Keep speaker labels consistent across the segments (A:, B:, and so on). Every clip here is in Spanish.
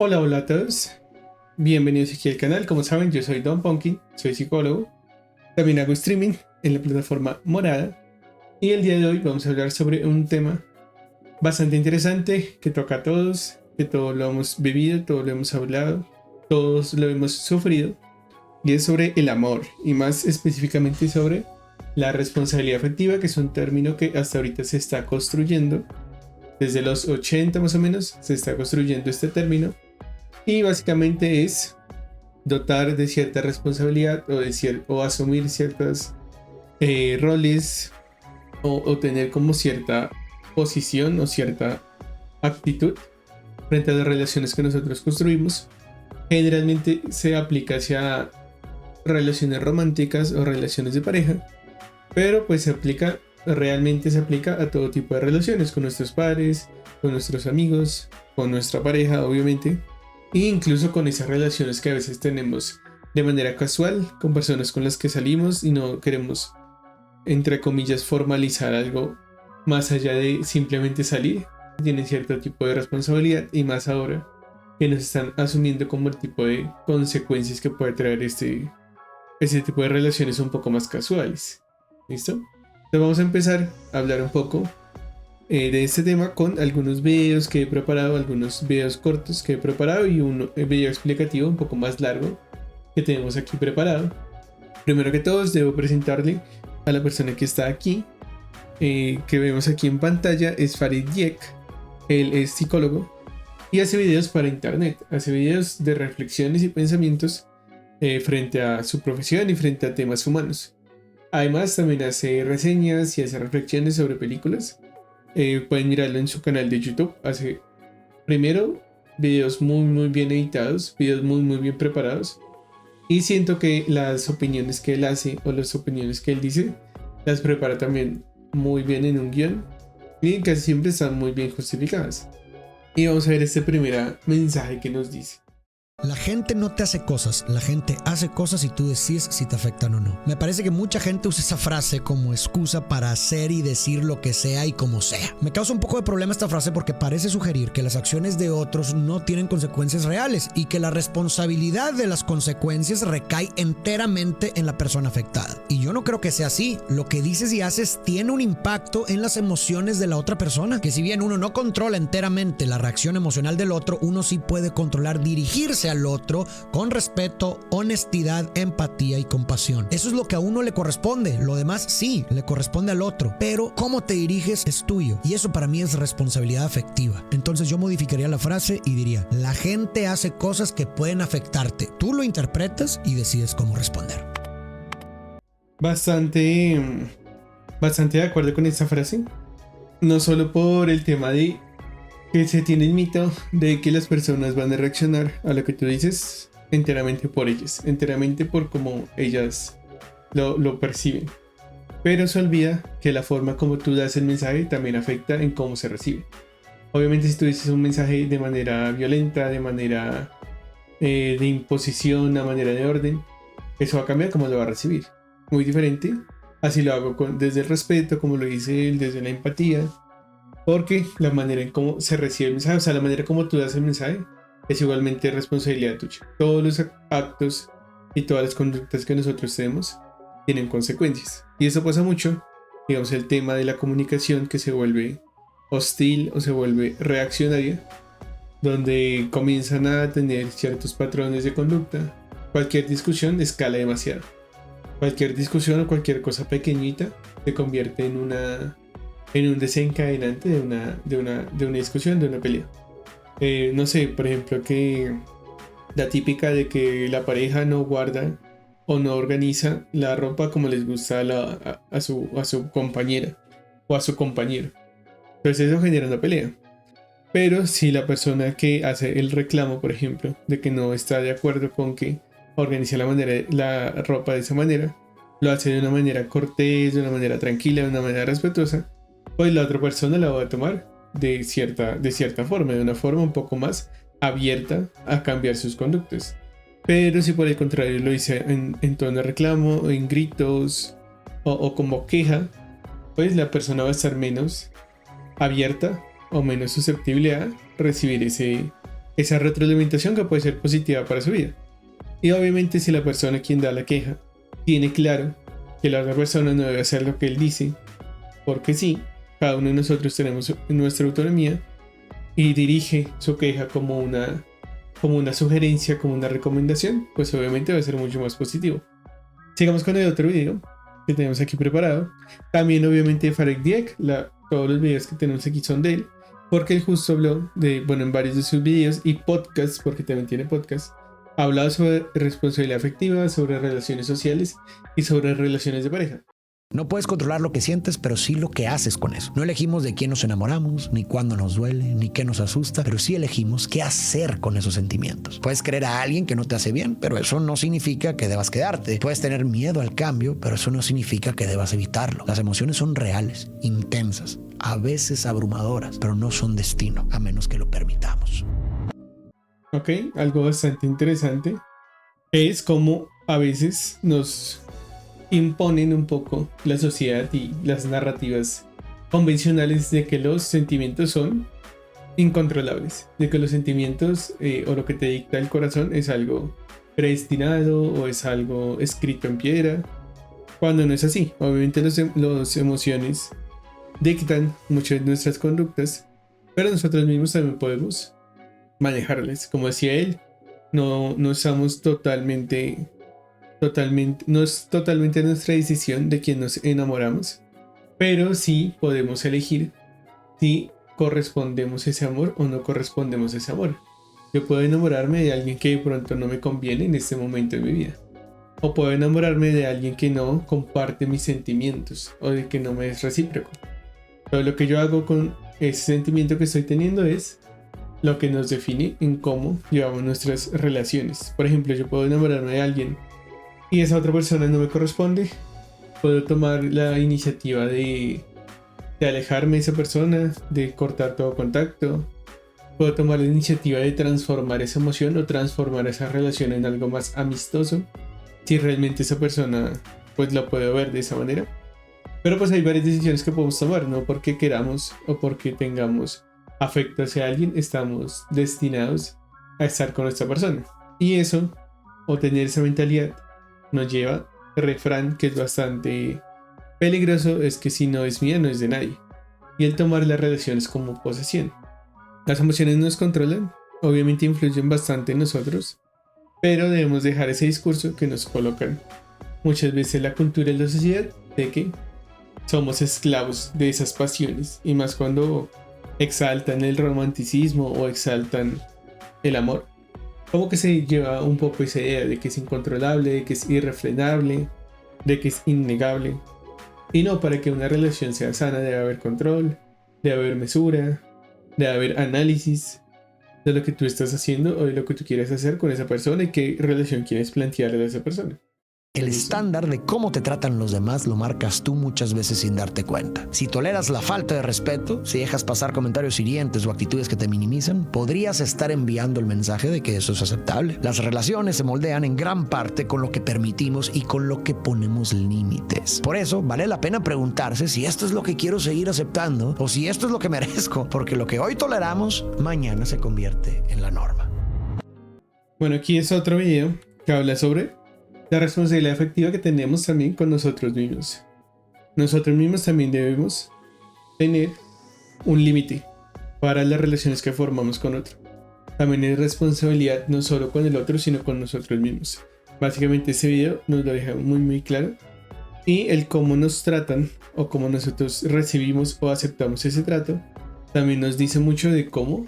A: Hola, hola a todos. Bienvenidos aquí al canal. Como saben, yo soy Don Pumpkin, soy psicólogo. También hago streaming en la plataforma Morada. Y el día de hoy vamos a hablar sobre un tema bastante interesante que toca a todos, que todos lo hemos vivido, todos lo hemos hablado, todos lo hemos sufrido. Y es sobre el amor, y más específicamente sobre la responsabilidad afectiva, que es un término que hasta ahorita se está construyendo. Desde los 80 más o menos se está construyendo este término. Y básicamente es dotar de cierta responsabilidad o asumir ciertos roles o tener como cierta posición o cierta actitud frente a las relaciones que nosotros construimos. Generalmente se aplica hacia relaciones románticas o relaciones de pareja, pero pues realmente se aplica a todo tipo de relaciones, con nuestros padres, con nuestros amigos, con nuestra pareja obviamente, e incluso con esas relaciones que a veces tenemos de manera casual con personas con las que salimos y no queremos, entre comillas, formalizar algo más allá de simplemente salir. Tienen cierto tipo de responsabilidad, y más ahora que nos están asumiendo como el tipo de consecuencias que puede traer este tipo de relaciones un poco más casuales. ¿Listo? Entonces vamos a empezar a hablar un poco de este tema con algunos videos que he preparado, algunos videos cortos que he preparado y un video explicativo un poco más largo que tenemos aquí preparado. Primero que todo, debo presentarle a la persona que está aquí, que vemos aquí en pantalla. Es Farid Dieck. Él es psicólogo y hace videos para internet, hace videos de reflexiones y pensamientos frente a su profesión y frente a temas humanos. Además, también hace reseñas y hace reflexiones sobre películas. Pueden mirarlo en su canal de YouTube. Hace primero videos muy bien editados, videos muy bien preparados. Y siento que las opiniones que él hace o las opiniones que él dice las prepara también muy bien en un guión y casi siempre están muy bien justificadas. Y vamos a ver este primer mensaje que nos dice.
B: La gente no te hace cosas, la gente hace cosas y tú decides si te afectan o no. Me parece que mucha gente usa esa frase como excusa para hacer y decir lo que sea y como sea. Me causa un poco de problema esta frase porque parece sugerir que las acciones de otros no tienen consecuencias reales y que la responsabilidad de las consecuencias recae enteramente en la persona afectada. Y yo no creo que sea así. Lo que dices y haces tiene un impacto en las emociones de la otra persona, que si bien uno no controla enteramente la reacción emocional del otro, uno sí puede controlar dirigirse al otro con respeto, honestidad, empatía y compasión. Eso es lo que a uno le corresponde. Lo demás sí, le corresponde al otro. Pero cómo te diriges es tuyo. Y eso para mí es responsabilidad afectiva. Entonces yo modificaría la frase y diría: la gente hace cosas que pueden afectarte. Tú lo interpretas y decides cómo responder.
A: Bastante de acuerdo con esta frase. No solo por el tema de que se tiene el mito de que las personas van a reaccionar a lo que tú dices enteramente por ellas, enteramente por cómo ellas lo perciben. Pero se olvida que la forma como tú das el mensaje también afecta en cómo se recibe. Obviamente, si tú dices un mensaje de manera violenta, de manera de imposición, a manera de orden, eso va a cambiar cómo lo va a recibir. Muy diferente. Así lo hago desde el respeto, como lo dice él, desde la empatía. Porque la manera en cómo se recibe el mensaje, o sea, la manera como tú das el mensaje, es igualmente responsabilidad tuya. Todos los actos y todas las conductas que nosotros tenemos tienen consecuencias. Y eso pasa mucho, digamos, el tema de la comunicación, que se vuelve hostil o se vuelve reaccionaria, donde comienzan a tener ciertos patrones de conducta. Cualquier discusión escala demasiado. Cualquier discusión o cualquier cosa pequeñita se convierte en un desencadenante de una discusión, de una pelea. No sé, por ejemplo, que la típica de que la pareja no guarda o no organiza la ropa como les gusta a su compañera o a su compañero. Entonces eso genera una pelea. Pero si la persona que hace el reclamo, por ejemplo, de que no está de acuerdo con que organice la ropa de esa manera, lo hace de una manera cortés, de una manera tranquila, de una manera respetuosa, pues la otra persona la va a tomar de cierta forma, de una forma un poco más abierta a cambiar sus conductas. Pero si por el contrario lo dice en tono de reclamo, en gritos o como queja, pues la persona va a estar menos abierta o menos susceptible a recibir ese esa retroalimentación que puede ser positiva para su vida. Y obviamente si la persona quien da la queja tiene claro que la otra persona no debe hacer lo que él dice, porque sí, cada uno de nosotros tenemos nuestra autonomía y dirige su queja como una sugerencia, como una recomendación, pues obviamente va a ser mucho más positivo. Sigamos con el otro video que tenemos aquí preparado. También obviamente Farid Dieck, todos los videos que tenemos aquí son de él, porque él justo habló en varios de sus videos y podcasts, porque también tiene podcasts, ha hablado sobre responsabilidad afectiva, sobre relaciones sociales y sobre relaciones de pareja.
B: No puedes controlar lo que sientes, pero sí lo que haces con eso. No elegimos de quién nos enamoramos, ni cuándo nos duele, ni qué nos asusta, pero sí elegimos qué hacer con esos sentimientos. Puedes querer a alguien que no te hace bien, pero eso no significa que debas quedarte. Puedes tener miedo al cambio, pero eso no significa que debas evitarlo. Las emociones son reales, intensas, a veces abrumadoras, pero no son destino, a menos que lo permitamos.
A: Ok, algo bastante interesante es cómo a veces nos imponen un poco la sociedad y las narrativas convencionales de que los sentimientos son incontrolables, de que los sentimientos o lo que te dicta el corazón es algo predestinado o es algo escrito en piedra, cuando no es así. Obviamente las emociones dictan muchas de nuestras conductas, pero nosotros mismos también podemos manejarlas. Como decía él, no estamos no es totalmente nuestra decisión de quién nos enamoramos, pero sí podemos elegir si correspondemos ese amor o no correspondemos ese amor. Yo puedo enamorarme de alguien que de pronto no me conviene en este momento de mi vida, o puedo enamorarme de alguien que no comparte mis sentimientos o de que no me es recíproco. Todo lo que yo hago con ese sentimiento que estoy teniendo es lo que nos define en cómo llevamos nuestras relaciones. Por ejemplo, yo puedo enamorarme de alguien y esa otra persona no me corresponde, puedo tomar la iniciativa de alejarme de esa persona, de cortar todo contacto. Puedo tomar la iniciativa de transformar esa emoción o transformar esa relación en algo más amistoso, si realmente esa persona pues la puedo ver de esa manera. Pero pues hay varias decisiones que podemos tomar, no porque queramos o porque tengamos afecto hacia alguien estamos destinados a estar con esta persona. Y eso, o tener esa mentalidad, nos lleva al refrán que es bastante peligroso, es que si no es mía no es de nadie, y el tomar las relaciones como posesión. Las emociones nos controlan, obviamente influyen bastante en nosotros, pero debemos dejar ese discurso que nos colocan muchas veces la cultura y la sociedad de que somos esclavos de esas pasiones, y más cuando exaltan el romanticismo o exaltan el amor. Como que se lleva un poco esa idea de que es incontrolable, de que es irrefrenable, de que es innegable. Y no, para que una relación sea sana debe haber control, debe haber mesura, debe haber análisis de lo que tú estás haciendo o de lo que tú quieres hacer con esa persona y qué relación quieres plantearle a esa persona.
B: El estándar de cómo te tratan los demás lo marcas tú muchas veces sin darte cuenta. Si toleras la falta de respeto, si dejas pasar comentarios hirientes o actitudes que te minimizan, podrías estar enviando el mensaje de que eso es aceptable. Las relaciones se moldean en gran parte con lo que permitimos y con lo que ponemos límites. Por eso, vale la pena preguntarse si esto es lo que quiero seguir aceptando o si esto es lo que merezco, porque lo que hoy toleramos, mañana se convierte en la norma.
A: Bueno, aquí es otro video que habla sobre la responsabilidad afectiva que tenemos también con nosotros mismos. Nosotros mismos también debemos tener un límite para las relaciones que formamos con otro. También es responsabilidad no solo con el otro, sino con nosotros mismos. Básicamente este video nos lo deja muy claro. Y el cómo nos tratan o cómo nosotros recibimos o aceptamos ese trato también nos dice mucho de cómo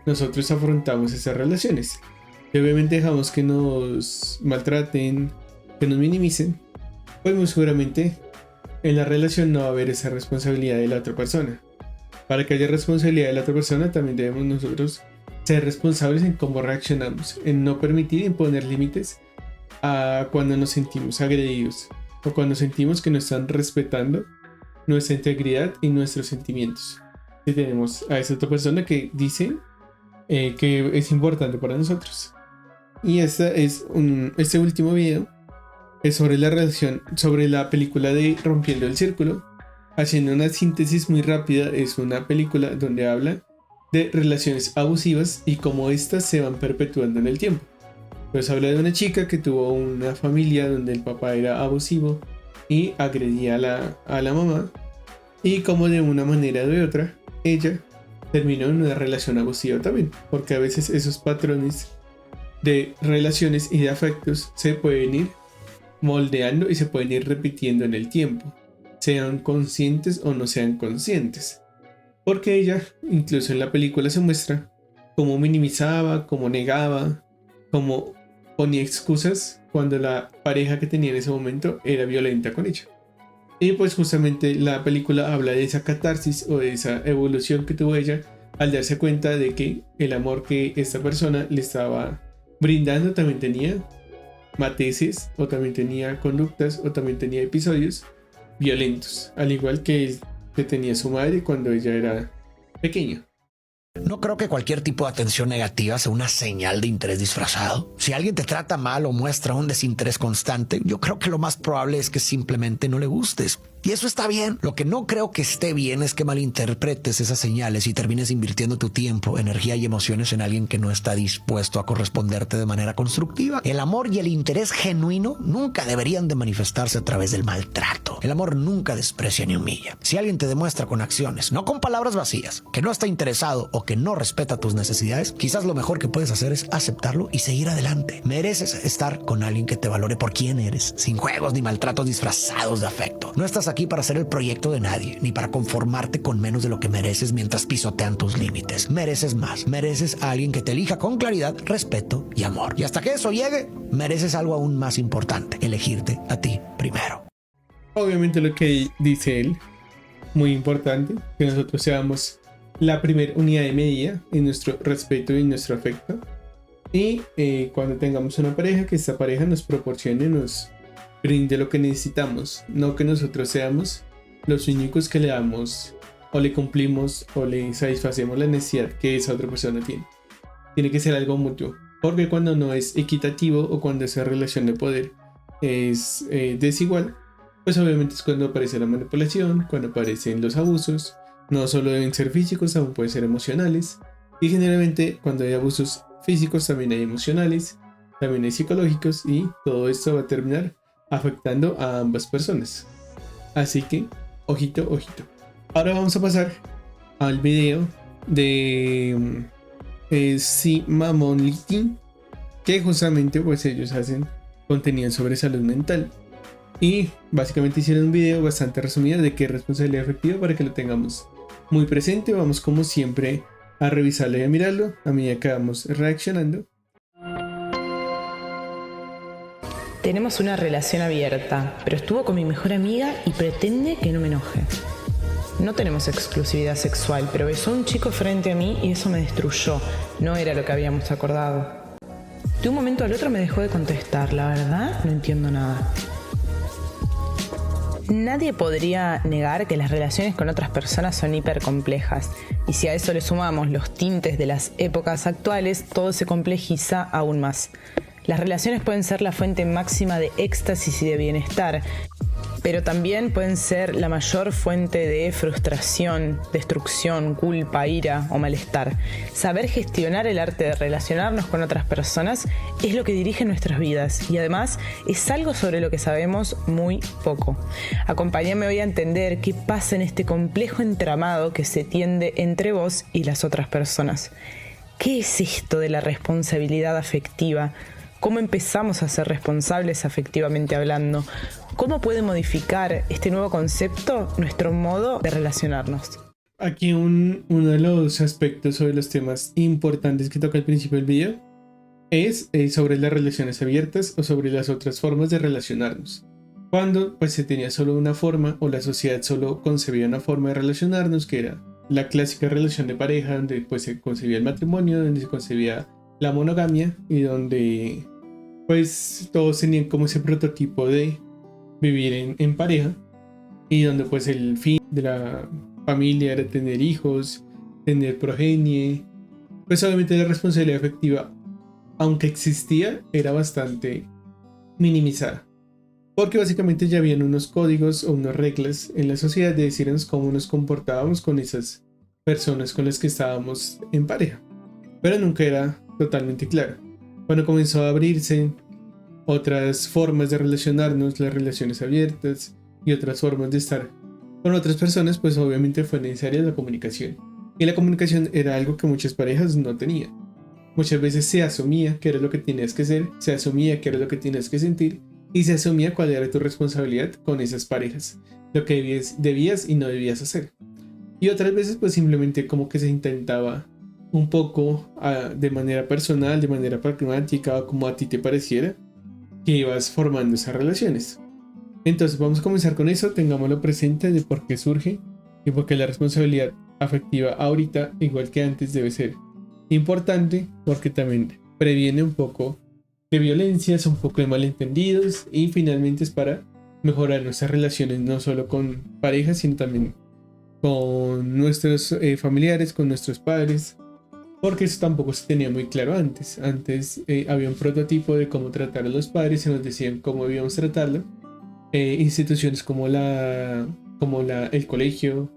A: nosotros afrontamos esas relaciones. Y obviamente dejamos que nos maltraten, que nos minimicen, pues muy seguramente en la relación no va a haber esa responsabilidad de la otra persona. Para que haya responsabilidad de la otra persona también debemos nosotros ser responsables en cómo reaccionamos, en no permitir imponer límites a cuando nos sentimos agredidos o cuando sentimos que no están respetando nuestra integridad y nuestros sentimientos. Si tenemos a esa otra persona que dice que es importante para nosotros. Y este último video es sobre la relación, sobre la película de Rompiendo el Círculo. Haciendo una síntesis muy rápida, es una película donde habla de relaciones abusivas y cómo éstas se van perpetuando en el tiempo. Pues habla de una chica que tuvo una familia donde el papá era abusivo y agredía a la mamá, y como de una manera o de otra ella terminó en una relación abusiva también, porque a veces esos patrones de relaciones y de afectos se pueden ir moldeando y se pueden ir repitiendo en el tiempo, sean conscientes o no sean conscientes, porque ella incluso en la película se muestra cómo minimizaba, cómo negaba, cómo ponía excusas cuando la pareja que tenía en ese momento era violenta con ella. Y pues justamente la película habla de esa catarsis o de esa evolución que tuvo ella al darse cuenta de que el amor que esta persona le estaba brindando también tenía matices, o también tenía conductas, o también tenía episodios violentos, al igual que el que tenía su madre cuando ella era pequeña.
B: No creo que cualquier tipo de atención negativa sea una señal de interés disfrazado. Si alguien te trata mal o muestra un desinterés constante, yo creo que lo más probable es que simplemente no le gustes. Y eso está bien. Lo que no creo que esté bien es que malinterpretes esas señales y termines invirtiendo tu tiempo, energía y emociones en alguien que no está dispuesto a corresponderte de manera constructiva. El amor y el interés genuino nunca deberían de manifestarse a través del maltrato. El amor nunca desprecia ni humilla. Si alguien te demuestra con acciones, no con palabras vacías, que no está interesado o que no respeta tus necesidades, quizás lo mejor que puedes hacer es aceptarlo y seguir adelante. Mereces estar con alguien que te valore por quién eres, sin juegos ni maltratos disfrazados de afecto. No estás aquí para ser el proyecto de nadie, ni para conformarte con menos de lo que mereces mientras pisotean tus límites. Mereces más. Mereces a alguien que te elija con claridad, respeto y amor. Y hasta que eso llegue, mereces algo aún más importante: elegirte a ti primero.
A: Obviamente lo que dice él, muy importante, que nosotros seamos la primera unidad de medida en nuestro respeto y en nuestro afecto. Y cuando tengamos una pareja, que esta pareja nos proporcione, nos brinde lo que necesitamos, no que nosotros seamos los únicos que le damos o le cumplimos o le satisfacemos la necesidad que esa otra persona tiene. Tiene que ser algo mutuo, porque cuando no es equitativo o cuando esa relación de poder es desigual, pues obviamente es cuando aparece la manipulación, cuando aparecen los abusos. No solo deben ser físicos, también pueden ser emocionales, y generalmente cuando hay abusos físicos también hay emocionales, también hay psicológicos, y todo esto va a terminar afectando a ambas personas. Así que, ojito, ojito. Ahora vamos a pasar al video de Simamonity, que justamente pues ellos hacen contenido sobre salud mental. Y básicamente hicieron un video bastante resumido de qué es responsabilidad afectiva para que lo tengamos muy presente. Vamos como siempre a revisarlo y a mirarlo a medida que vamos reaccionando.
C: Tenemos una relación abierta, pero estuvo con mi mejor amiga y pretende que no me enoje. No tenemos exclusividad sexual, pero besó a un chico frente a mí y eso me destruyó. No era lo que habíamos acordado. De un momento al otro me dejó de contestar. La verdad, no entiendo nada. Nadie podría negar que las relaciones con otras personas son hipercomplejas, y si a eso le sumamos los tintes de las épocas actuales, todo se complejiza aún más. Las relaciones pueden ser la fuente máxima de éxtasis y de bienestar, pero también pueden ser la mayor fuente de frustración, destrucción, culpa, ira o malestar. Saber gestionar el arte de relacionarnos con otras personas es lo que dirige nuestras vidas, y además es algo sobre lo que sabemos muy poco. Acompáñame hoy a entender qué pasa en este complejo entramado que se tiende entre vos y las otras personas. ¿Qué es esto de la responsabilidad afectiva? ¿Cómo empezamos a ser responsables afectivamente hablando? ¿Cómo puede modificar este nuevo concepto nuestro modo de relacionarnos?
A: Aquí uno de los aspectos sobre los temas importantes que toca al principio del video es sobre las relaciones abiertas o sobre las otras formas de relacionarnos. Cuando pues se tenía solo una forma, o la sociedad solo concebía una forma de relacionarnos, que era la clásica relación de pareja, donde pues se concebía el matrimonio, donde se concebía la monogamia y donde pues todos tenían como ese prototipo de vivir en pareja, y donde pues el fin de la familia era tener hijos, tener progenie. Pues obviamente la responsabilidad afectiva, aunque existía, era bastante minimizada, porque básicamente ya habían unos códigos o unas reglas en la sociedad de decirnos cómo nos comportábamos con esas personas con las que estábamos en pareja, pero nunca era totalmente claro. Cuando comenzó a abrirse otras formas de relacionarnos, las relaciones abiertas y otras formas de estar con otras personas, pues obviamente fue necesaria la comunicación. Y la comunicación era algo que muchas parejas no tenían. Muchas veces se asumía que era lo que tenías que hacer, se asumía que era lo que tenías que sentir y se asumía cuál era tu responsabilidad con esas parejas, lo que debías y no debías hacer. Y otras veces pues simplemente como que se intentaba un poco de manera personal, de manera pragmática o como a ti te pareciera que ibas formando esas relaciones. Entonces vamos a comenzar con eso, tengámoslo presente de por qué surge y por qué la responsabilidad afectiva ahorita, igual que antes, debe ser importante, porque también previene un poco de violencias, un poco de malentendidos y finalmente es para mejorar nuestras relaciones no solo con parejas, sino también con nuestros familiares, con nuestros padres, porque eso tampoco se tenía muy claro antes. Antes había un prototipo de cómo tratar a los padres, se nos decían cómo debíamos tratarlo. Instituciones como el colegio,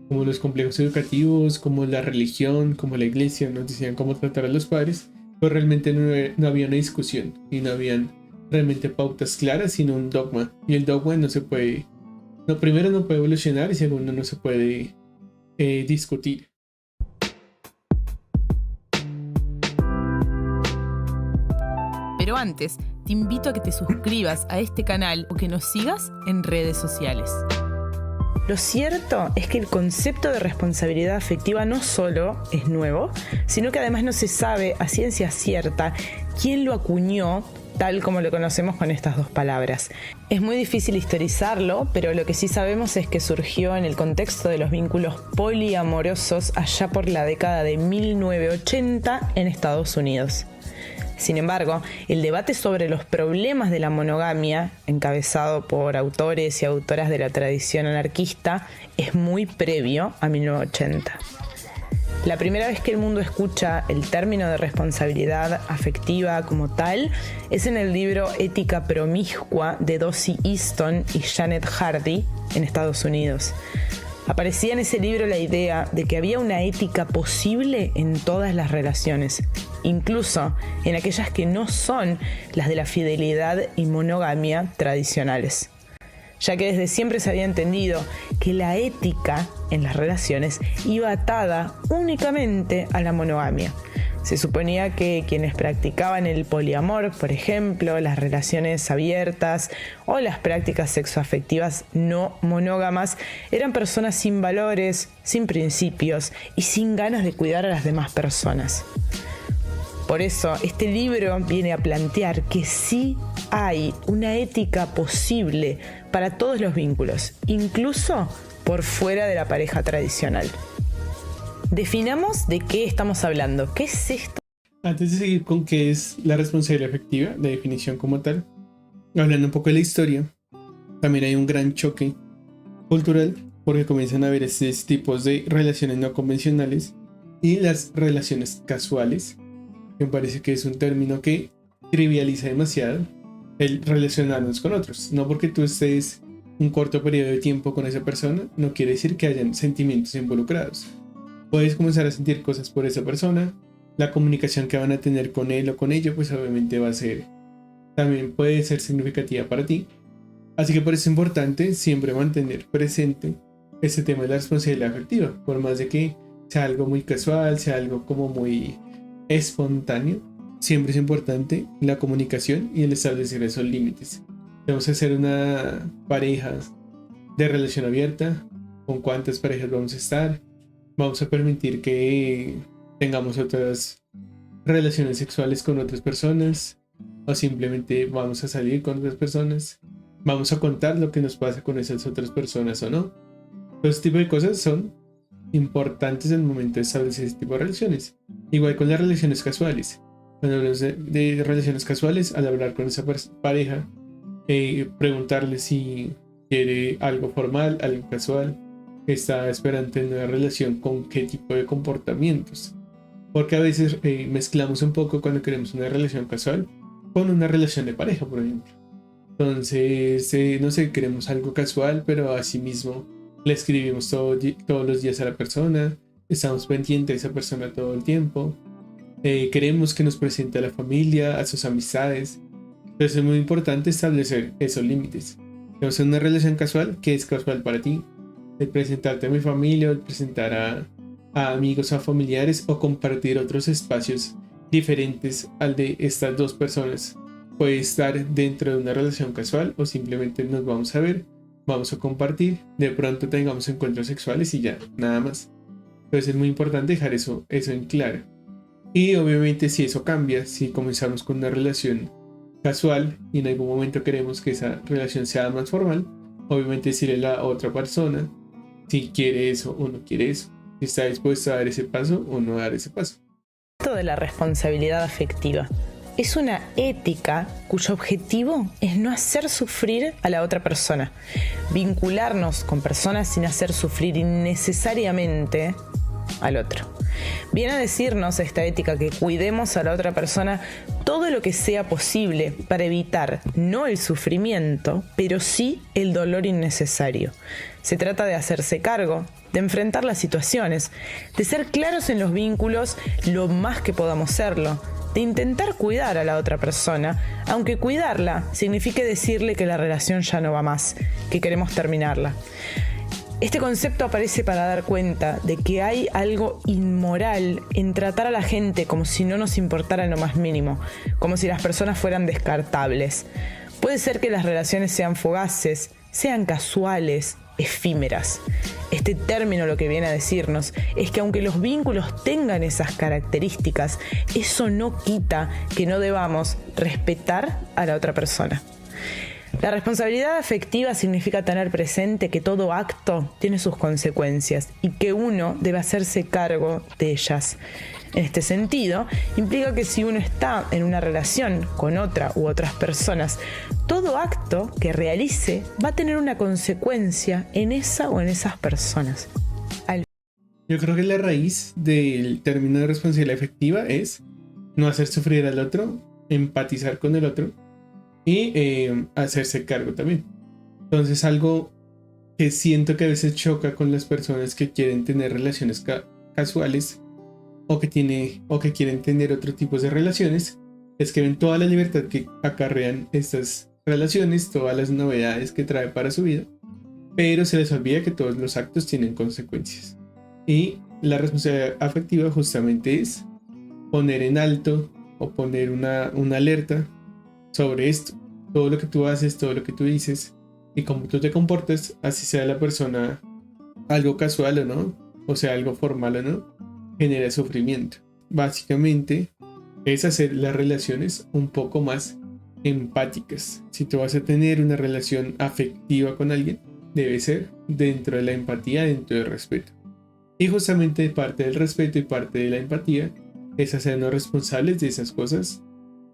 A: como los complejos educativos, como la religión, como la iglesia, nos decían cómo tratar a los padres, pero realmente no había una discusión y no habían realmente pautas claras, sino un dogma. Y el dogma no se puede, primero no puede evolucionar y segundo no se puede discutir.
D: Pero antes, te invito a que te suscribas a este canal o que nos sigas en redes sociales.
C: Lo cierto es que el concepto de responsabilidad afectiva no solo es nuevo, sino que además no se sabe a ciencia cierta quién lo acuñó tal como lo conocemos con estas dos palabras. Es muy difícil historizarlo, pero lo que sí sabemos es que surgió en el contexto de los vínculos poliamorosos allá por la década de 1980 en Estados Unidos. Sin embargo, el debate sobre los problemas de la monogamia, encabezado por autores y autoras de la tradición anarquista, es muy previo a 1980. La primera vez que el mundo escucha el término de responsabilidad afectiva como tal es en el libro Ética Promiscua de Dossie Easton y Janet Hardy en Estados Unidos. Aparecía en ese libro la idea de que había una ética posible en todas las relaciones, incluso en aquellas que no son las de la fidelidad y monogamia tradicionales, ya que desde siempre se había entendido que la ética en las relaciones iba atada únicamente a la monogamia. Se suponía que quienes practicaban el poliamor, por ejemplo, las relaciones abiertas o las prácticas sexoafectivas no monógamas, eran personas sin valores, sin principios y sin ganas de cuidar a las demás personas. Por eso, este libro viene a plantear que sí hay una ética posible para todos los vínculos, incluso por fuera de la pareja tradicional. Definamos de qué estamos hablando. ¿Qué es esto?
A: Antes de seguir con qué es la responsabilidad afectiva, la definición como tal, hablando un poco de la historia, también hay un gran choque cultural porque comienzan a haber estos tipos de relaciones no convencionales y las relaciones casuales. Me parece que es un término que trivializa demasiado el relacionarnos con otros. No porque tú estés un corto periodo de tiempo con esa persona, no quiere decir que hayan sentimientos involucrados. Puedes comenzar a sentir cosas por esa persona. La comunicación que van a tener con él o con ella, pues obviamente va a ser, también puede ser significativa para ti. Así que por eso es importante siempre mantener presente este tema de la responsabilidad afectiva. Por más de que sea algo muy casual, sea algo como muy espontáneo, siempre es importante la comunicación y el establecer esos límites. Vamos a hacer una pareja de relación abierta. ¿Con cuántas parejas vamos a estar? Vamos a permitir que tengamos otras relaciones sexuales con otras personas o simplemente vamos a salir con otras personas. Vamos a contar lo que nos pasa con esas otras personas o no. Todo este tipo de cosas son importantes en el momento de establecer este tipo de relaciones. Igual con las relaciones casuales. Cuando hablamos de relaciones casuales, al hablar con esa pareja, preguntarle si quiere algo formal, algo casual, está esperando tener una relación con qué tipo de comportamientos. Porque a veces mezclamos un poco cuando queremos una relación casual con una relación de pareja, por ejemplo. Entonces, no sé, queremos algo casual, pero asimismo le escribimos todos los días a la persona, estamos pendientes de esa persona todo el tiempo, queremos que nos presente a la familia, a sus amistades. Entonces es muy importante establecer esos límites. Entonces, en una relación casual, ¿qué es casual para ti? El presentarte a mi familia, el presentar a amigos, a familiares, o compartir otros espacios diferentes al de estas dos personas. Puede estar dentro de una relación casual o simplemente nos vamos a ver, vamos a compartir, de pronto tengamos encuentros sexuales y ya, nada más. Entonces es muy importante dejar eso en claro. Y obviamente si eso cambia, si comenzamos con una relación casual y en algún momento queremos que esa relación sea más formal, obviamente decirle a la otra persona si quiere eso o no quiere eso, si está dispuesto a dar ese paso o no dar ese paso.
C: Esto de la responsabilidad afectiva es una ética cuyo objetivo es no hacer sufrir a la otra persona, vincularnos con personas sin hacer sufrir innecesariamente al otro. Viene a decirnos esta ética que cuidemos a la otra persona todo lo que sea posible para evitar no el sufrimiento, pero sí el dolor innecesario. Se trata de hacerse cargo, de enfrentar las situaciones, de ser claros en los vínculos lo más que podamos serlo, de intentar cuidar a la otra persona, aunque cuidarla signifique decirle que la relación ya no va más, que queremos terminarla. Este concepto aparece para dar cuenta de que hay algo inmoral en tratar a la gente como si no nos importara en lo más mínimo, como si las personas fueran descartables. Puede ser que las relaciones sean fugaces, sean casuales, efímeras. Este término lo que viene a decirnos es que aunque los vínculos tengan esas características, eso no quita que no debamos respetar a la otra persona. La responsabilidad afectiva significa tener presente que todo acto tiene sus consecuencias y que uno debe hacerse cargo de ellas. En este sentido, implica que si uno está en una relación con otra u otras personas, todo acto que realice va a tener una consecuencia en esa o en esas personas.
A: Yo creo que la raíz del término de responsabilidad afectiva es no hacer sufrir al otro, empatizar con el otro y hacerse cargo también. Entonces, algo que siento que a veces choca con las personas que quieren tener relaciones casuales o que quieren tener otro tipo de relaciones, es que ven toda la libertad que acarrean estas relaciones, todas las novedades que trae para su vida, pero se les olvida que todos los actos tienen consecuencias. Y la responsabilidad afectiva justamente es poner en alto o poner una alerta sobre esto. Todo lo que tú haces, todo lo que tú dices y cómo tú te comportas, así sea la persona algo casual o no, o sea algo formal o no, genera sufrimiento. Básicamente es hacer las relaciones un poco más empáticas. Si tú vas a tener una relación afectiva con alguien, debe ser dentro de la empatía, dentro del respeto. Y justamente parte del respeto y parte de la empatía es hacernos responsables de esas cosas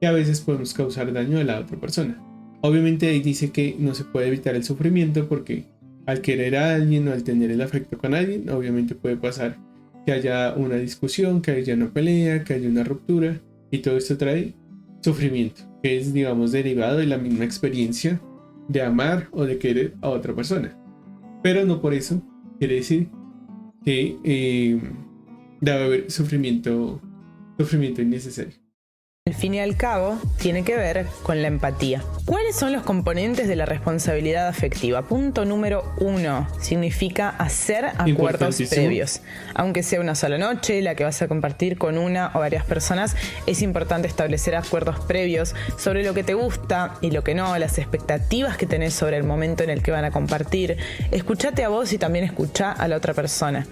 A: que a veces podemos causar daño a la otra persona. Obviamente ahí dice que no se puede evitar el sufrimiento porque al querer a alguien o al tener el afecto con alguien, obviamente puede pasar que haya una discusión, que haya una pelea, que haya una ruptura, y todo esto trae sufrimiento, que es, digamos, derivado de la misma experiencia de amar o de querer a otra persona. Pero no por eso quiere decir que debe haber sufrimiento innecesario.
C: Al fin y al cabo, tiene que ver con la empatía. ¿Cuáles son los componentes de la responsabilidad afectiva? Punto número 1. Significa hacer acuerdos previos. Aunque sea una sola noche, la que vas a compartir con una o varias personas, es importante establecer acuerdos previos sobre lo que te gusta y lo que no, las expectativas que tenés sobre el momento en el que van a compartir. Escuchate a vos y también escuchá a la otra persona.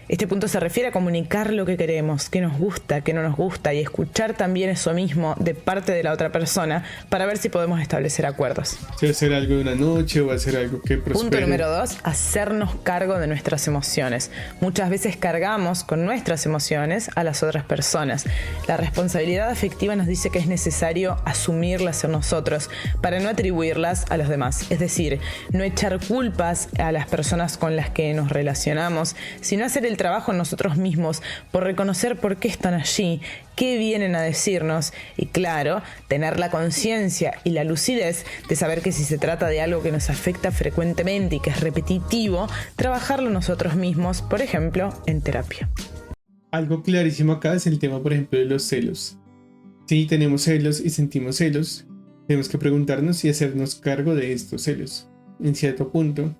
C: Este punto se refiere a comunicar lo que queremos, qué nos gusta, qué no nos gusta y escuchar también eso mismo de parte de la otra persona para ver si podemos establecer acuerdos.
A: Si va a hacer algo de una noche o va a hacer algo que prospere.
C: Punto número 2, hacernos cargo de nuestras emociones. Muchas veces cargamos con nuestras emociones a las otras personas. La responsabilidad afectiva nos dice que es necesario asumirlas en nosotros para no atribuirlas a los demás. Es decir, no echar culpas a las personas con las que nos relacionamos, sino hacer el el trabajo en nosotros mismos por reconocer por qué están allí, qué vienen a decirnos y, claro, tener la conciencia y la lucidez de saber que si se trata de algo que nos afecta frecuentemente y que es repetitivo, trabajarlo nosotros mismos, por ejemplo, en terapia.
A: Algo clarísimo acá es el tema, por ejemplo, de los celos. Si tenemos celos y sentimos celos, tenemos que preguntarnos y hacernos cargo de estos celos. En cierto punto,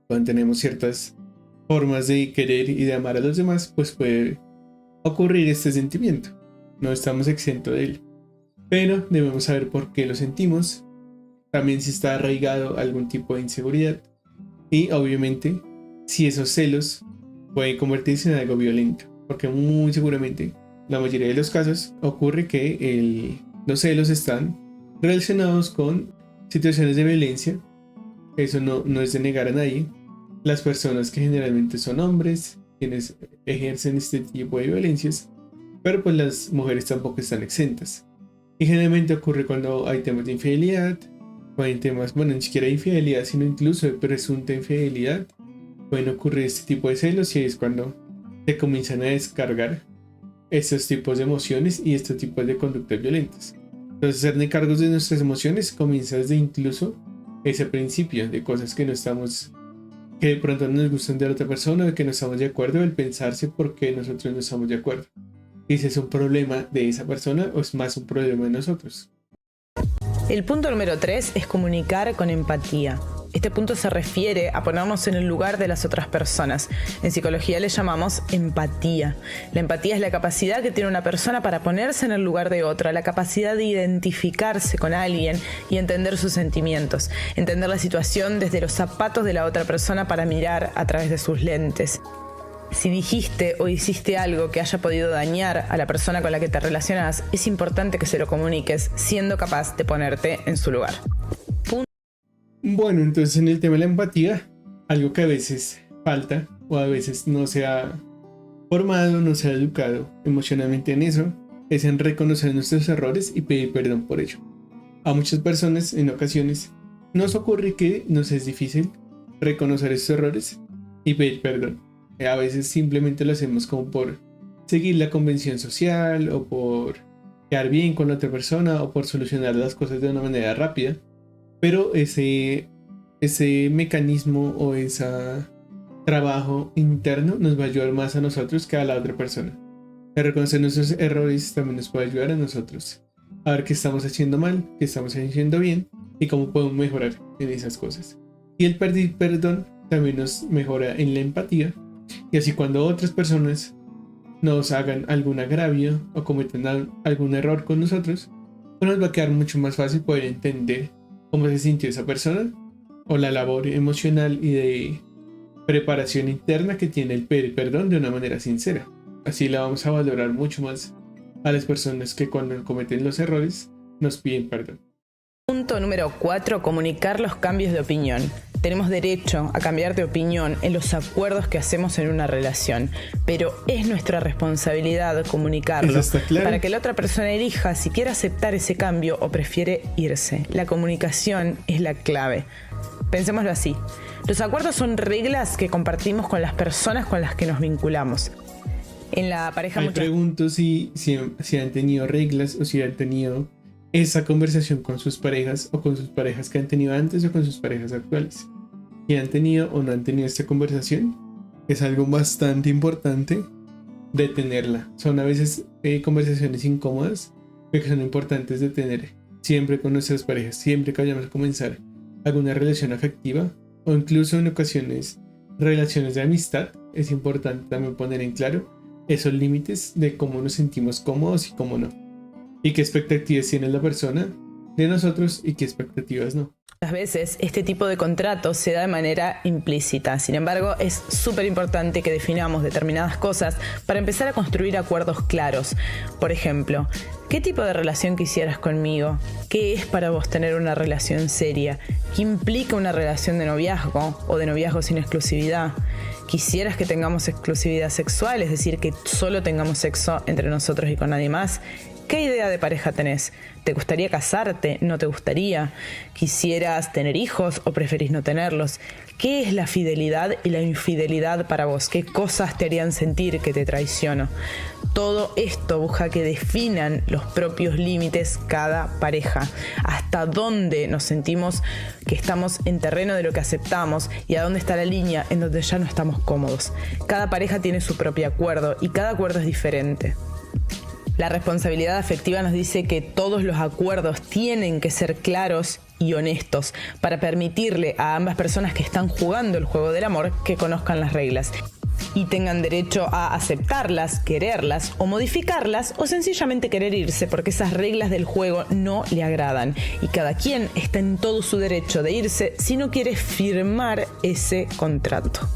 A: cuando tenemos ciertas formas de querer y de amar a los demás, pues puede ocurrir este sentimiento. No estamos exentos de él. Pero debemos saber por qué lo sentimos, también si está arraigado algún tipo de inseguridad y obviamente si esos celos pueden convertirse en algo violento, porque muy seguramente la mayoría de los casos ocurre que los celos están relacionados con situaciones de violencia. Eso no es de negar a nadie. Las personas que generalmente son hombres quienes ejercen este tipo de violencias, pero pues las mujeres tampoco están exentas. Y generalmente ocurre cuando hay temas de infidelidad, o hay temas, bueno, ni siquiera de infidelidad, sino incluso de presunta infidelidad. Pueden ocurrir este tipo de celos y es cuando se comienzan a descargar estos tipos de emociones y estos tipos de conductas violentas. Entonces, hacernos cargos de nuestras emociones comienza desde incluso ese principio de cosas que no estamos, que de pronto no nos gustan de la otra persona, o que no estamos de acuerdo, el pensarse por qué nosotros no estamos de acuerdo. Y si es un problema de esa persona o es más un problema de nosotros.
C: El punto número 3 es comunicar con empatía. Este punto se refiere a ponernos en el lugar de las otras personas. En psicología le llamamos empatía. La empatía es la capacidad que tiene una persona para ponerse en el lugar de otra, la capacidad de identificarse con alguien y entender sus sentimientos, entender la situación desde los zapatos de la otra persona para mirar a través de sus lentes. Si dijiste o hiciste algo que haya podido dañar a la persona con la que te relacionas, es importante que se lo comuniques, siendo capaz de ponerte en su lugar.
A: Bueno, entonces en el tema de la empatía, algo que a veces falta o a veces no se ha formado, no se ha educado emocionalmente en eso, es en reconocer nuestros errores y pedir perdón por ello. A muchas personas en ocasiones nos ocurre que nos es difícil reconocer esos errores y pedir perdón. A veces simplemente lo hacemos como por seguir la convención social o por quedar bien con la otra persona o por solucionar las cosas de una manera rápida. Pero ese mecanismo o ese trabajo interno nos va a ayudar más a nosotros que a la otra persona. El reconocer nuestros errores también nos puede ayudar a nosotros a ver qué estamos haciendo mal, qué estamos haciendo bien y cómo podemos mejorar en esas cosas. Y el pedir perdón también nos mejora en la empatía. Y así cuando otras personas nos hagan algún agravio o cometan algún error con nosotros, pues nos va a quedar mucho más fácil poder entender cómo se sintió esa persona o la labor emocional y de preparación interna que tiene el pedir perdón de una manera sincera. Así la vamos a valorar mucho más a las personas que cuando cometen los errores nos piden perdón.
C: Punto número 4. Comunicar los cambios de opinión. Tenemos derecho a cambiar de opinión en los acuerdos que hacemos en una relación, pero es nuestra responsabilidad comunicarlo para que la otra persona elija si quiere aceptar ese cambio o prefiere irse. La comunicación es la clave. Pensémoslo así. Los acuerdos son reglas que compartimos con las personas con las que nos vinculamos. En la pareja
A: Me pregunto si han tenido reglas o si han tenido esa conversación con sus parejas o con sus parejas que han tenido antes o con sus parejas actuales. Si han tenido o no han tenido esta conversación, es algo bastante importante de tenerla. Son a veces conversaciones incómodas, pero que son importantes de tener siempre con nuestras parejas, siempre que vayamos a comenzar alguna relación afectiva o incluso en ocasiones relaciones de amistad. Es importante también poner en claro esos límites de cómo nos sentimos cómodos y cómo no. Y qué expectativas tiene la persona de nosotros y qué expectativas no.
C: Muchas veces este tipo de contrato se da de manera implícita. Sin embargo, es súper importante que definamos determinadas cosas para empezar a construir acuerdos claros. Por ejemplo, ¿qué tipo de relación quisieras conmigo? ¿Qué es para vos tener una relación seria? ¿Qué implica una relación de noviazgo o de noviazgo sin exclusividad? ¿Quisieras que tengamos exclusividad sexual? Es decir, que solo tengamos sexo entre nosotros y con nadie más. ¿Qué idea de pareja tenés? ¿Te gustaría casarte? ¿No te gustaría? ¿Quisieras tener hijos o preferís no tenerlos? ¿Qué es la fidelidad y la infidelidad para vos? ¿Qué cosas te harían sentir que te traiciono? Todo esto busca que definan los propios límites cada pareja, hasta dónde nos sentimos que estamos en terreno de lo que aceptamos y a dónde está la línea en donde ya no estamos cómodos. Cada pareja tiene su propio acuerdo y cada acuerdo es diferente. La responsabilidad afectiva nos dice que todos los acuerdos tienen que ser claros y honestos para permitirle a ambas personas que están jugando el juego del amor que conozcan las reglas y tengan derecho a aceptarlas, quererlas o modificarlas o sencillamente querer irse porque esas reglas del juego no le agradan y cada quien está en todo su derecho de irse si no quiere firmar ese contrato.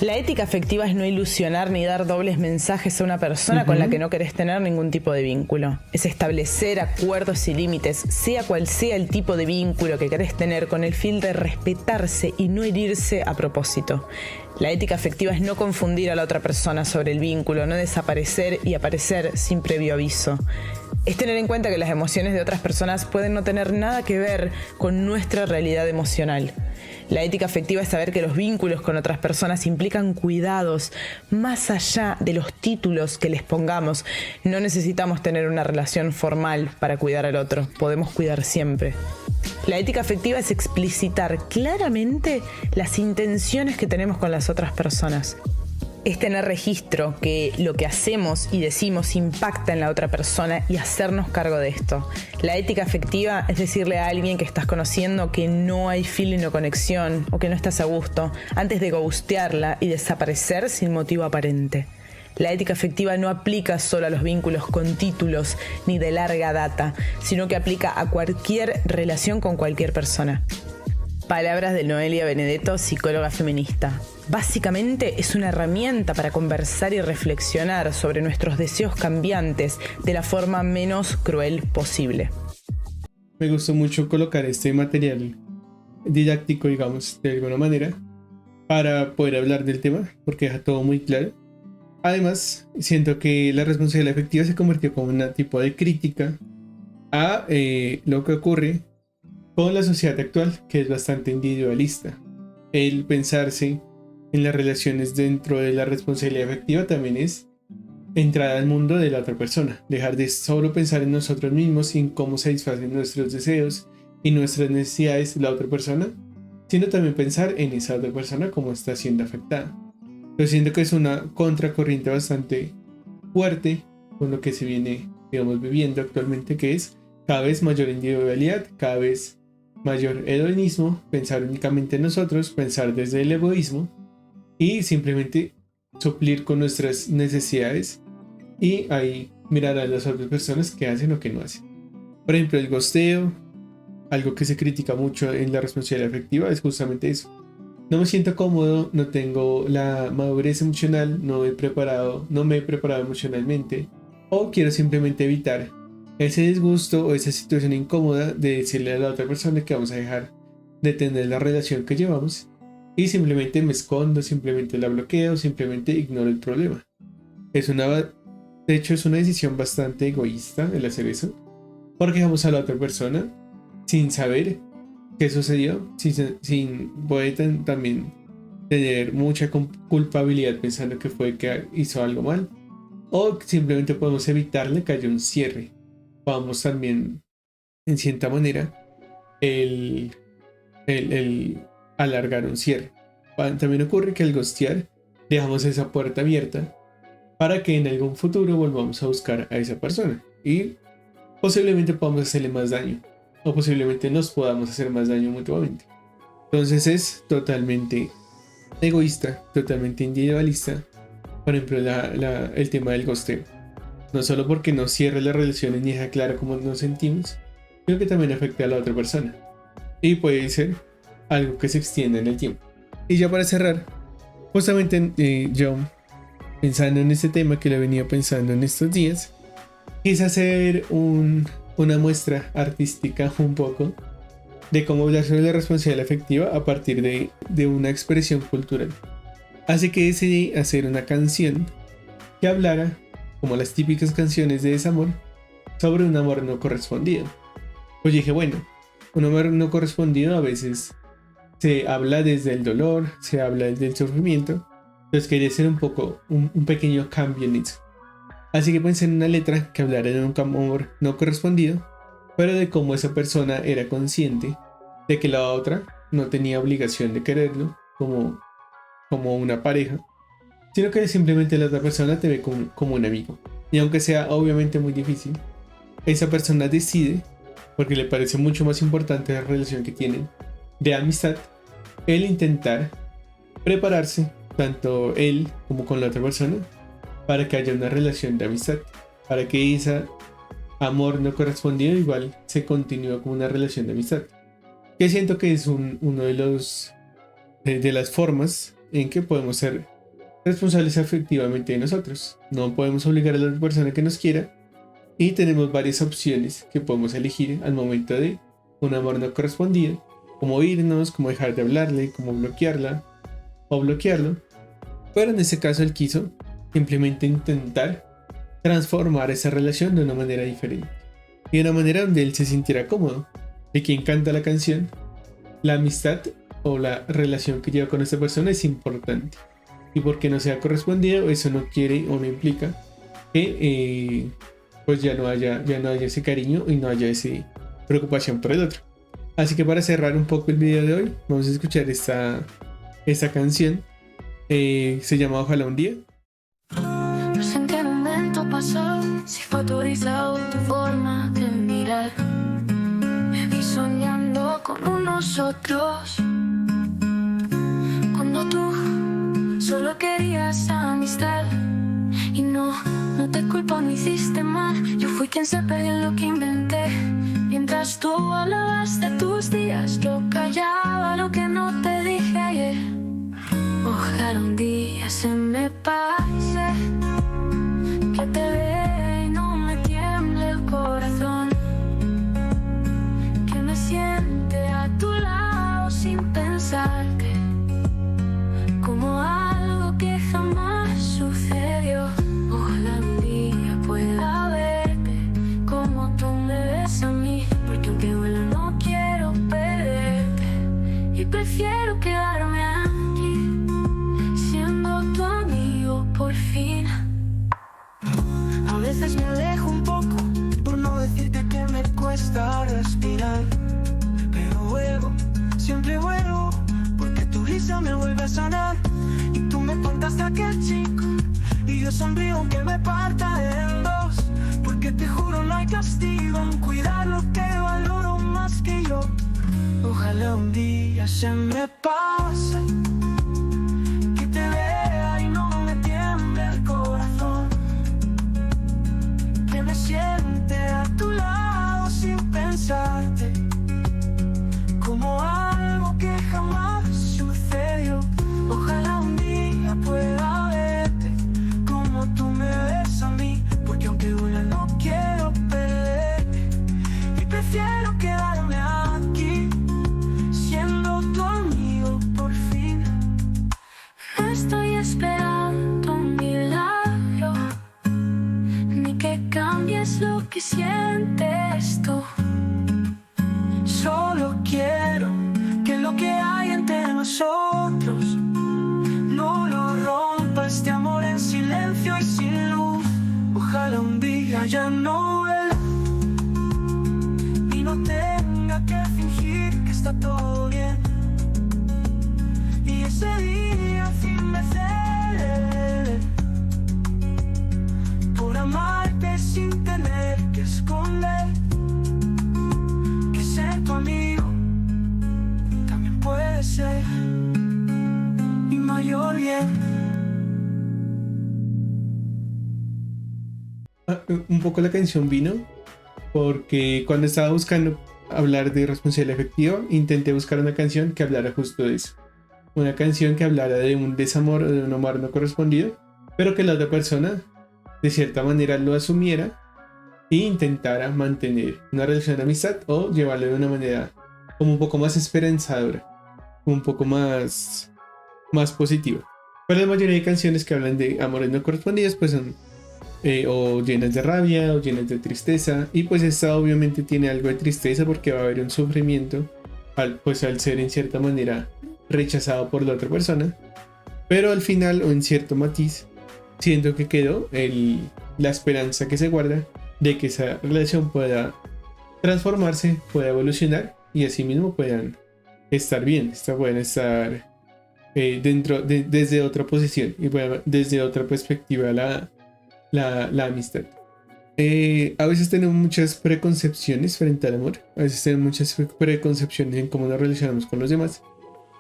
C: La ética afectiva es no ilusionar ni dar dobles mensajes a una persona con la que no querés tener ningún tipo de vínculo. Es establecer acuerdos y límites, sea cual sea el tipo de vínculo que querés tener, con el fin de respetarse y no herirse a propósito. La ética afectiva es no confundir a la otra persona sobre el vínculo, no desaparecer y aparecer sin previo aviso. Es tener en cuenta que las emociones de otras personas pueden no tener nada que ver con nuestra realidad emocional. La ética afectiva es saber que los vínculos con otras personas implican cuidados más allá de los títulos que les pongamos. No necesitamos tener una relación formal para cuidar al otro, podemos cuidar siempre. La ética afectiva es explicitar claramente las intenciones que tenemos con las otras personas. Es tener registro que lo que hacemos y decimos impacta en la otra persona y hacernos cargo de esto. La ética afectiva es decirle a alguien que estás conociendo que no hay feeling o conexión o que no estás a gusto antes de ghostearla y desaparecer sin motivo aparente. La ética afectiva no aplica solo a los vínculos con títulos ni de larga data, sino que aplica a cualquier relación con cualquier persona. Palabras de Noelia Benedetto, psicóloga feminista. Básicamente es una herramienta para conversar y reflexionar sobre nuestros deseos cambiantes de la forma menos cruel posible.
A: Me gustó mucho colocar este material didáctico, digamos, de alguna manera, para poder hablar del tema, porque deja todo muy claro. Además, siento que la responsabilidad afectiva se convirtió como un tipo de crítica a lo que ocurre con la sociedad actual, que es bastante individualista. El pensarse en las relaciones dentro de la responsabilidad afectiva también es entrar al mundo de la otra persona, dejar de solo pensar en nosotros mismos y en cómo satisfacen nuestros deseos y nuestras necesidades la otra persona, sino también pensar en esa otra persona como está siendo afectada. Yo siento que es una contracorriente bastante fuerte con lo que se viene, digamos, viviendo actualmente, que es cada vez mayor individualidad, cada vez mayor hedonismo, pensar únicamente en nosotros, pensar desde el egoísmo y simplemente suplir con nuestras necesidades y ahí mirar a las otras personas que hacen o que no hacen. Por ejemplo, el ghosteo, algo que se critica mucho en la responsabilidad afectiva, es justamente eso. No me siento cómodo, no tengo la madurez emocional, no me he preparado emocionalmente, o quiero simplemente evitar ese disgusto o esa situación incómoda de decirle a la otra persona que vamos a dejar de tener la relación que llevamos y simplemente me escondo, simplemente la bloqueo, simplemente ignoro el problema. De hecho, es una decisión bastante egoísta el hacer eso, porque dejamos a la otra persona sin saber qué sucedió, sin poder también tener mucha culpabilidad pensando que fue que hizo algo mal, o simplemente podemos evitarle que haya un cierre. Podamos también, en cierta manera, el alargar un cierre. También ocurre que al ghostear dejamos esa puerta abierta para que en algún futuro volvamos a buscar a esa persona y posiblemente podamos hacerle más daño o posiblemente nos podamos hacer más daño mutuamente. Entonces es totalmente egoísta, totalmente individualista, por ejemplo, el tema del ghosteo. No solo porque no cierra las relaciones ni deja claro cómo nos sentimos, sino que también afecta a la otra persona. Y puede ser algo que se extienda en el tiempo. Y ya para cerrar, justamente yo, pensando en este tema que lo he venido pensando en estos días, quise hacer una muestra artística un poco de cómo hablar sobre la responsabilidad afectiva a partir de una expresión cultural. Así que decidí hacer una canción que hablara, como las típicas canciones de desamor, sobre un amor no correspondido. Pues dije, bueno, un amor no correspondido a veces se habla desde el dolor, se habla desde el sufrimiento. Entonces quería hacer un pequeño cambio en eso. Así que pensé en una letra que hablara de un amor no correspondido, pero de cómo esa persona era consciente de que la otra no tenía obligación de quererlo como una pareja, sino que simplemente la otra persona te ve como un amigo. Y aunque sea obviamente muy difícil, esa persona decide, porque le parece mucho más importante la relación que tienen de amistad, el intentar prepararse, tanto él como con la otra persona, para que haya una relación de amistad, para que ese amor no correspondido igual se continúe como una relación de amistad. Que siento que es uno de las formas en que podemos ser responsables afectivamente de nosotros. No podemos obligar a la otra persona que nos quiera, y tenemos varias opciones que podemos elegir al momento de un amor no correspondido, como irnos, como dejar de hablarle, como bloquearla o bloquearlo. Pero en este caso él quiso simplemente intentar transformar esa relación de una manera diferente, y de una manera donde él se sintiera cómodo. De quien canta la canción, la amistad o la relación que lleva con esta persona es importante, y porque no sea correspondido, eso no quiere o no implica que pues ya no haya ese cariño y no haya esa preocupación por el otro. Así que para cerrar un poco el video de hoy, vamos a escuchar esta canción. Se llama Ojalá un día.
E: No sé en qué momento pasó, si fue tu risa o tu forma de mirar. Me vi soñando con nosotros, cuando tú solo querías amistad. Y no te culpo, no hiciste mal. Yo fui quien se perdió en lo que inventé. Mientras tú hablabas de tus días, yo callaba lo que no te dije ayer. Ojalá un día se me pase, que te vea y no me tiemble el corazón, que me siente a tu lado sin pensarte, como algo que jamás sucedió. Ojalá un día pueda verte como tú me ves a mí, porque aunque duela no quiero perderte, y prefiero quedarme aquí, siendo tu amigo por fin.
F: A veces me alejo un poco, por no decirte que me cuesta respirar, pero vuelvo, siempre vuelvo, porque tu risa me vuelve a sanar. Y tú me contaste a aquel chico, y yo sonrío aunque me parta en dos, porque te juro no hay castigo en cuidar lo que valoro más que yo. Ojalá un día se me pase, que te vea y no me tiemble el corazón, que me siente a tu lado sin pensarte, como algo que jamás sucedió. Ojalá un día pueda verte como tú me ves a mí, porque aunque duela no quiero perderte, y prefiero quedarme aquí, siendo tu amigo por fin.
E: Estoy esperando un milagro, ni que cambies lo que sientes tú.
F: Solo quiero que lo que hay entre nosotros no lo rompa este amor en silencio y sin luz. Ojalá un día ya no vuelva y no tenga que fingir que está todo bien, y ese día sin me cele por amarte sin tener que esconder que ser tu amigo también puede ser mi mayor bien.
A: Un poco la canción vino porque cuando estaba buscando hablar de responsabilidad afectiva, intenté buscar una canción que hablara justo de eso. Una canción que hablara de un desamor o de un amor no correspondido, pero que la otra persona de cierta manera lo asumiera e intentara mantener una relación de amistad o llevarlo de una manera como un poco más esperanzadora, un poco más positiva. Pero la mayoría de canciones que hablan de amores no correspondidos pues son o llenas de rabia o llenas de tristeza, y pues esta obviamente tiene algo de tristeza porque va a haber un sufrimiento al ser en cierta manera rechazado por la otra persona, pero al final o en cierto matiz siento que quedó la esperanza que se guarda de que esa relación pueda transformarse, pueda evolucionar y asimismo puedan estar bien, puedan estar desde otra posición y desde otra perspectiva la amistad. A veces tenemos muchas preconcepciones frente al amor, a veces tenemos muchas preconcepciones en cómo nos relacionamos con los demás,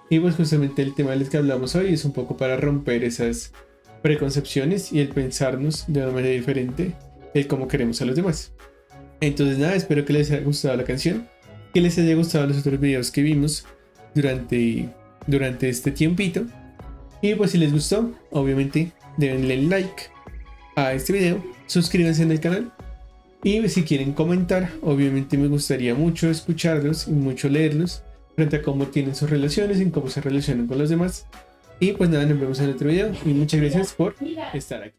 A: y pues justamente el tema del que hablamos hoy es un poco para romper esas preconcepciones y el pensarnos de una manera diferente el cómo queremos a los demás. Entonces nada, espero que les haya gustado la canción, que les haya gustado los otros videos que vimos durante este tiempito, y pues si les gustó, obviamente denle like a este video, suscríbanse en el canal y si quieren comentar, obviamente me gustaría mucho escucharlos y mucho leerlos frente a cómo tienen sus relaciones y cómo se relacionan con los demás. Y pues nada, nos vemos en otro video y muchas gracias por estar aquí.